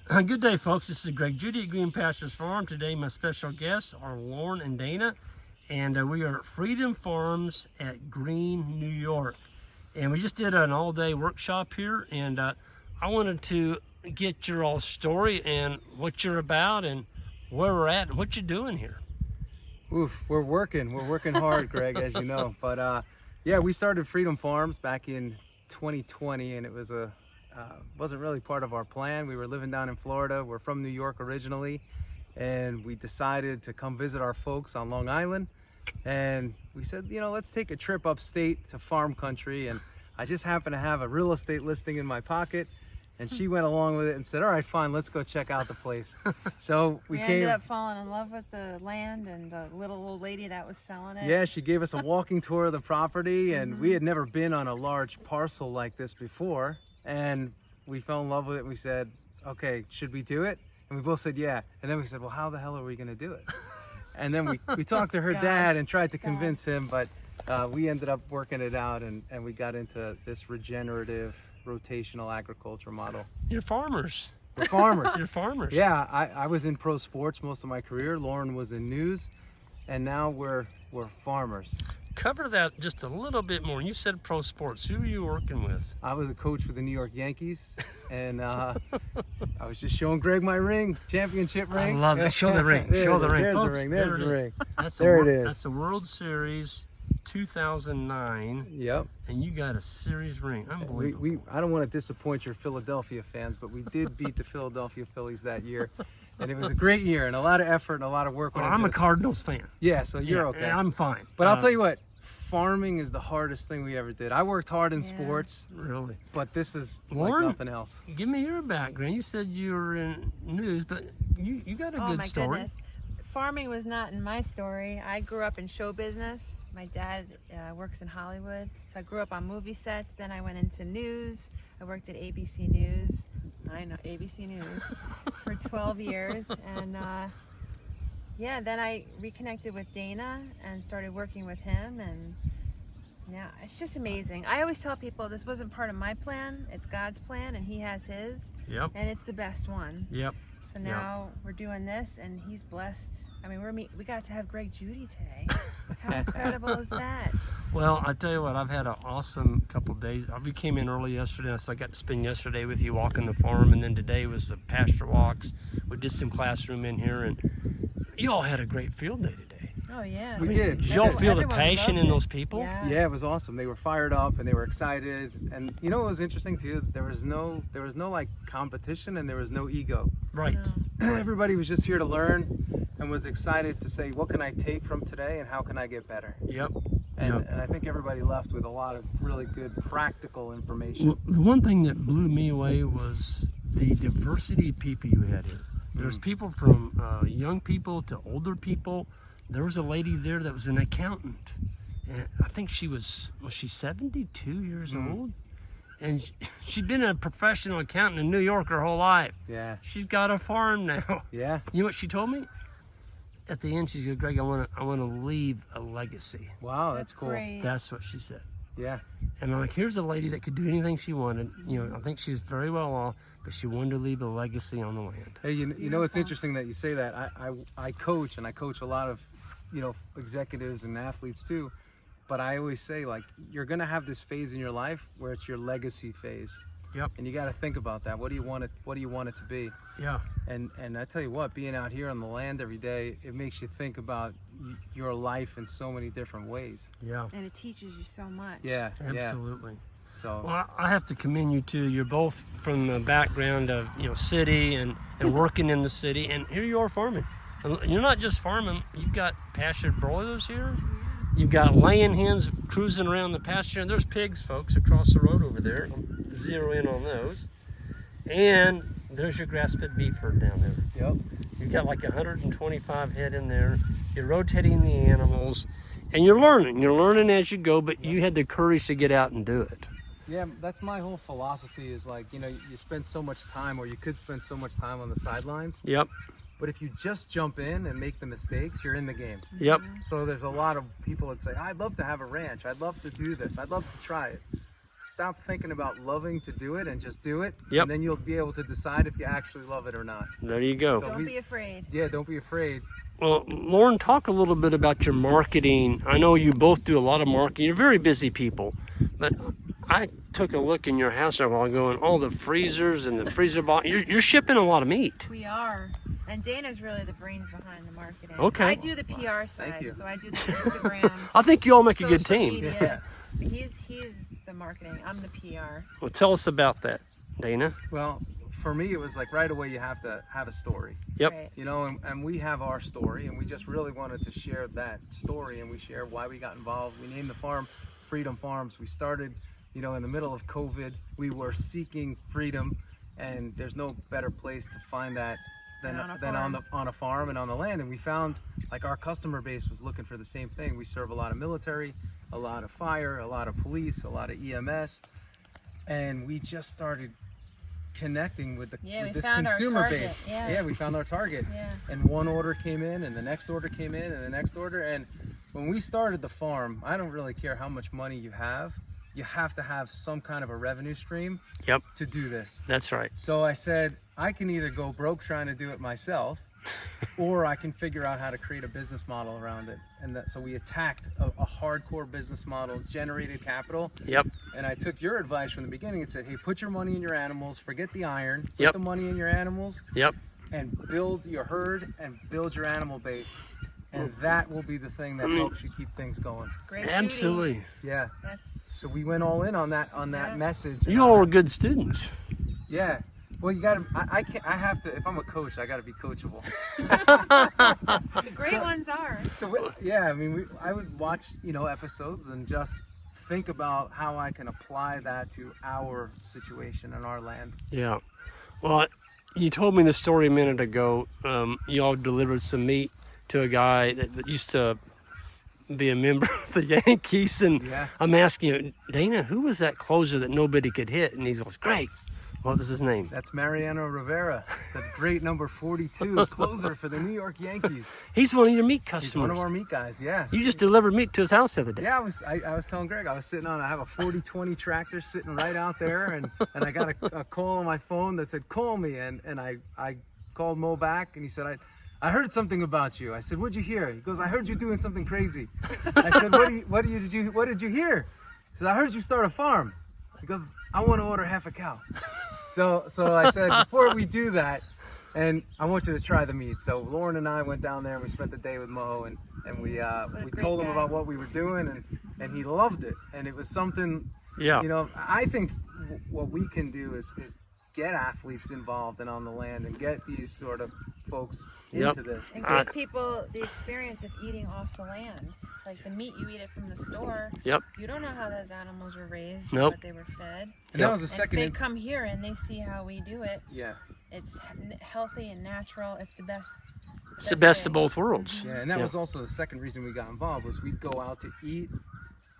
Good day, folks. This is Greg Judy at Green Pastures Farm. Today, my special guests are Lauren and Dana, and we are at Freedom Farms at Greene, New York. And we just did an all-day workshop here, and I wanted to get your all story and what you're about and where we're at and what you're doing here. Oof, we're working hard, Greg, as you know. But yeah, we started Freedom Farms back in 2020, and it was wasn't really part of our plan. We were living down in Florida. We're from New York originally, and we decided to come visit our folks on Long Island. And we said, you know, let's take a trip upstate to farm country. And I just happened to have a real estate listing in my pocket, and she went along with it and said, all right, fine, let's go check out the place. So we ended up falling in love with the land and the little old lady that was selling it. Yeah, she gave us a walking tour of the property, and we had never been on a large parcel like this before. And we fell in love with it, and we said, okay, should we do it? And we both said, yeah. And then we said, well, how the hell are we going to do it? And then we talked to her dad and tried to convince him, but we ended up working it out, and we got into this regenerative, rotational agriculture model. You're farmers. We're farmers. You're farmers. Yeah, I was in pro sports most of my career. Lauren was in news, and now we're farmers. Cover that just a little bit more. You said pro sports. Who are you working with? I was a coach for the New York Yankees, and I was just showing Greg my ring, championship ring. I love it. Show the ring. Show the ring. There's Folks, the ring. There's there the it is. ring. That's there it is. That's the World Series 2009. Yep. And you got a series ring. Unbelievable. I don't want to disappoint your Philadelphia fans, but we did beat the Philadelphia Phillies that year. And it was a great year, and a lot of effort and a lot of work. Well, I'm a Cardinals fan. Yeah, so you're okay. I'm fine. But I'll tell you what, farming is the hardest thing we ever did. I worked hard in sports. Really? But this is Lauren, like nothing else. Give me your background. You said you were in news, but you got a good story. Goodness. Farming was not in my story. I grew up in show business. My dad works in Hollywood, so I grew up on movie sets. Then I went into news. I worked at ABC News. I know, ABC News for 12 years. And yeah, then I reconnected with Dana and started working with him. And now it's just amazing. I always tell people this wasn't part of my plan. It's God's plan, and He has His. Yep. And it's the best one. Yep. So now we're doing this, and He's blessed. I mean, we got to have Greg Judy today. How incredible is that? Well, I tell you what, I've had an awesome couple of days. We came in early yesterday, so I got to spend yesterday with you walking the farm, and then today was the pasture walks. We did some classroom in here, and you all had a great field day today. Oh yeah, we did. Did you all feel the passion in those people? Yes. Yeah, it was awesome. They were fired up and they were excited. And you know what was interesting too? There was no like competition, and there was no ego. Right. No. Everybody was just here to learn and was excited to say, what can I take from today and how can I get better? Yep. And I think everybody left with a lot of really good practical information. Well, the one thing that blew me away was the diversity of people you had here. There's people from young people to older people. There was a lady there that was an accountant, and I think she was she 72 years old? And she'd been a professional accountant in New York her whole life. Yeah. She's got a farm now. Yeah. You know what she told me? At the end, she said, Greg, I want to leave a legacy. Wow, that's cool. Great. That's what she said. Yeah. And I'm like, here's a lady that could do anything she wanted. You know, I think she's very well off, but she wanted to leave a legacy on the land. Hey, you know, it's interesting that you say that. I coach, and I coach a lot of, you know, executives and athletes too. But I always say, like, you're going to have this phase in your life where it's your legacy phase. Yep. And you got to think about that. What do you want it to be? Yeah. And I tell you what, being out here on the land every day, it makes you think about your life in so many different ways. Yeah. And it teaches you so much. Yeah. Absolutely. Yeah. So. Well, I have to commend you too. You're both from the background of, you know, city and working in the city, and here you are farming. And you're not just farming. You've got pastured broilers here. You've got laying hens cruising around the pasture, and there's pigs, folks, across the road over there. Zero in on those. And there's your grass-fed beef herd down there. Yep. You've got like 125 head in there. You're rotating the animals, and you're learning. You're learning as you go, but you had the courage to get out and do it. Yeah, that's my whole philosophy is, like, you know, you spend so much time, or you could spend so much time on the sidelines. Yep. But if you just jump in and make the mistakes, you're in the game. Yep. So there's a lot of people that say, I'd love to have a ranch. I'd love to do this. I'd love to try it. stop thinking about loving to do it and just do it. Yep. And then you'll be able to decide if you actually love it or not. There you go. So Don't be afraid. Yeah, don't be afraid. Well, Lauren, talk a little bit about your marketing. I know you both do a lot of marketing. You're very busy people, but I took a look in your house a while ago, and all the freezers and the freezer box. You're shipping a lot of meat. We are. And Dana's really the brains behind the marketing. Okay. I do the PR side, you. so I do the Instagram. I think you all make a good social team. media. He's the marketing. I'm the PR. Well, tell us about that, Dana. Well, for me, it was like right away you have to have a story. Yep. Right. You know, and we have our story, and we just really wanted to share that story, and we share why we got involved. We named the farm Freedom Farms. We started, you know, in the middle of COVID. We were seeking freedom, and there's no better place to find that than on a farm and on the land. And we found like our customer base was looking for the same thing. We serve a lot of military, a lot of fire, a lot of police, a lot of EMS, and we just started connecting with this consumer base. Yeah, we found our target. Yeah. And one order came in, and the next order came in, and the next order. And when we started the farm, I don't really care how much money you have to have some kind of a revenue stream. Yep. To do this. That's right. So I said, I can either go broke trying to do it myself, or I can figure out how to create a business model around it. And so we attacked a hardcore business model, generated capital. Yep. And I took your advice from the beginning and said, hey, put your money in your animals, forget the iron, put Yep. the money in your animals, Yep. and build your herd and build your animal base. And that will be the thing that helps you keep things going. Great Absolutely. shooting. Yeah. That's So we went all in on that Yeah. message. You all were good students. Yeah. Well, you gotta. I can't. I have to. If I'm a coach, I gotta be coachable. the great ones are. So yeah, I mean, I would watch, you know, episodes and just think about how I can apply that to our situation and our land. Yeah. Well, you told me the story a minute ago. You all delivered some meat to a guy that used to be a member of the Yankees, and Yeah. I'm asking you, Dana, who was that closer that nobody could hit? And he goes, Greg. What was his name? That's Mariano Rivera, the great number 42 closer for the New York Yankees. He's one of your meat He's customers. one of our meat guys. Yeah. You just delivered meat to his house the other day. Yeah, I was telling Greg, I was sitting on, I have a 40-20 tractor sitting right out there, and I got a call on my phone that said, call me, and I called Mo back, and he said, I heard something about you. I said, what'd you hear? He goes, I heard you doing something crazy. I said, what did you hear? He said, I heard you start a farm. He goes, I want to order half a cow. So I said, before we do that, and I want you to try the meat. So Lauren and I went down there and we spent the day with Mo, and we told him guy. about what we were doing, and he loved it. And it was something, Yeah. you know, I think what we can do is get athletes involved and on the land and get these sort of folks Yep. into this. And give people the experience of eating off the land. Like the meat, you eat it from the store. Yep. You don't know how those animals were raised, Nope. or what they were fed. And that was the And second. if they come here and they see how we do it, Yeah. it's healthy and natural. It's the best. It's the best of thing. both worlds. Yeah, and that Yeah. was also the second reason we got involved was we'd go out to eat,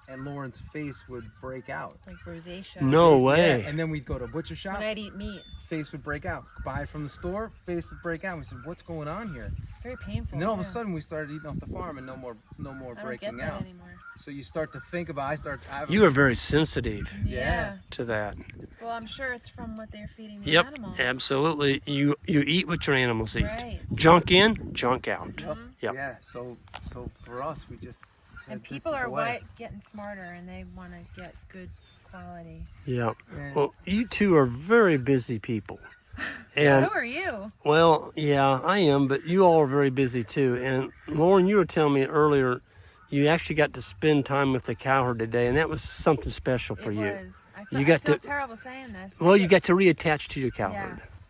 and Lauren's face would break out. Like rosacea. No way. Yeah, and then we'd go to a butcher shop, When I'd eat meat, face would break out. Buy it from the store, face would break out. We said, "What's going on here?" very painful. And then all of a too. sudden, we started eating off the farm, and no more I don't breaking get that out. anymore. So you start to think about. You are very sensitive Yeah. to that. Well, I'm sure it's from what they're feeding the Yep, animal. absolutely. You eat what your animals eat. Right. Junk in, junk out. Yep. Yeah. So for us, we just said, And "This people is the are way." getting smarter, and they want to get good quality. Yeah. Yeah. Well, you two are very busy people. And So are you. well, yeah, I am, but you all are very busy too. And Lauren, you were telling me earlier, you actually got to spend time with the cow herd today, and that was something special for It you. was. I You got I feel to- terrible saying this. Well, you got to reattach to your cow herd. Yes.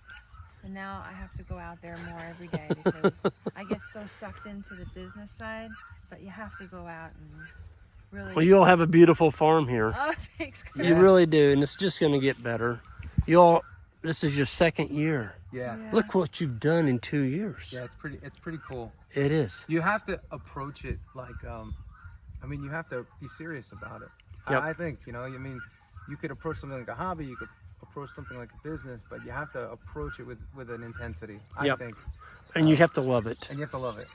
And now I have to go out there more every day because I get so sucked into the business side, but you have to go out and really. Well, you all have a beautiful farm here. Oh, thanks, Chris. You really do, and it's just going to get better. You all, this is your second year. Yeah. Yeah. Look what you've done in 2 years. Yeah. It's pretty cool. It is. You have to approach it like, I mean, you have to be serious about it. Yep. I think, you know, I mean, you could approach something like a hobby, you could approach something like a business, but you have to approach it with an intensity, I Yep. think. And you have to love it. And you have to love it.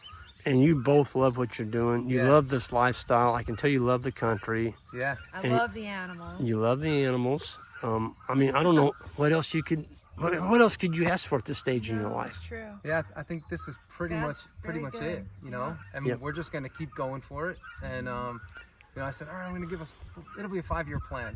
and you both love what you're doing. You Yeah. love this lifestyle. I can tell you love the country. Yeah. I And love the animals. You love the animals. I mean, I don't know what else you could. What else could you ask for at this stage in your No, life? it's true. Yeah, I think this is pretty That's much very it. good. You know, I mean, Yep. we're just gonna keep going for it, and you know, I said, all right, I'm gonna it'll be a 5-year plan,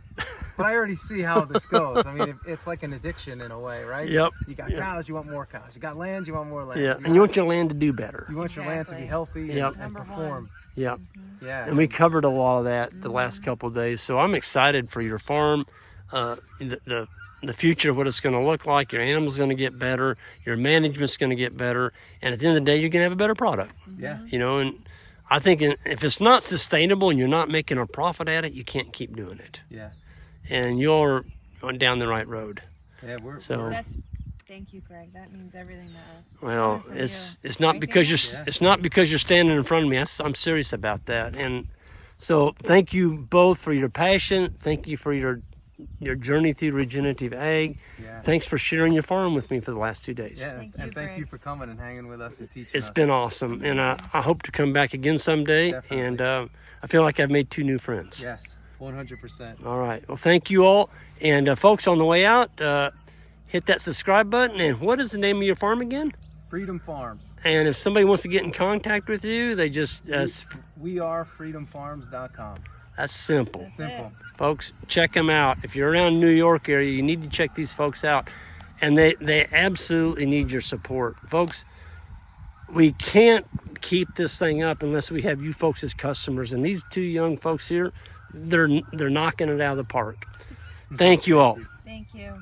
but I already see how this goes. I mean, it's like an addiction in a way, right? Yep. You got Yep. cows, you want more cows. You got land, you want more land. Yeah, and you want your land to do better. you want your land to be Exactly. healthy Yep. and Number perform. Yeah, Yeah. and we covered a lot of that the last couple of days. So I'm excited for your farm, the future, what it's going to look like. Your animals going to get better. Your management's going to get better, and at the end of the day, you're going to have a better product. Yeah. You know, and I think if it's not sustainable and you're not making a profit at it, you can't keep doing it. Yeah. And you're on down the right road. Yeah. So- Thank you, Greg. That means everything to us. Well, Coming from it's you. not Right, because Dana? you're it's not because you're standing in front of me. I'm serious about that. And so thank you both for your passion. Thank you for your journey through regenerative ag. Yeah. Thanks for sharing your farm with me for the last 2 days. Yeah. Thank you, And thank Greg. you for coming and hanging with us and teaching It's us. been awesome, and I hope to come back again someday. Definitely. And I feel like I've made 2 new friends. Yes. 100%. All right. Well, thank you all, and folks on the way out, hit that subscribe button. And what is the name of your farm again? Freedom Farms. And if somebody wants to get in contact with you, they just We are freedomfarms.com. that's simple. That's Simple. Folks, check them out. If you're around New York area, you need to check these folks out, and they absolutely need your support. Folks, we can't keep this thing up unless we have you folks as customers, and these 2 young folks here, they're knocking it out of the park. Thank you all. Thank you.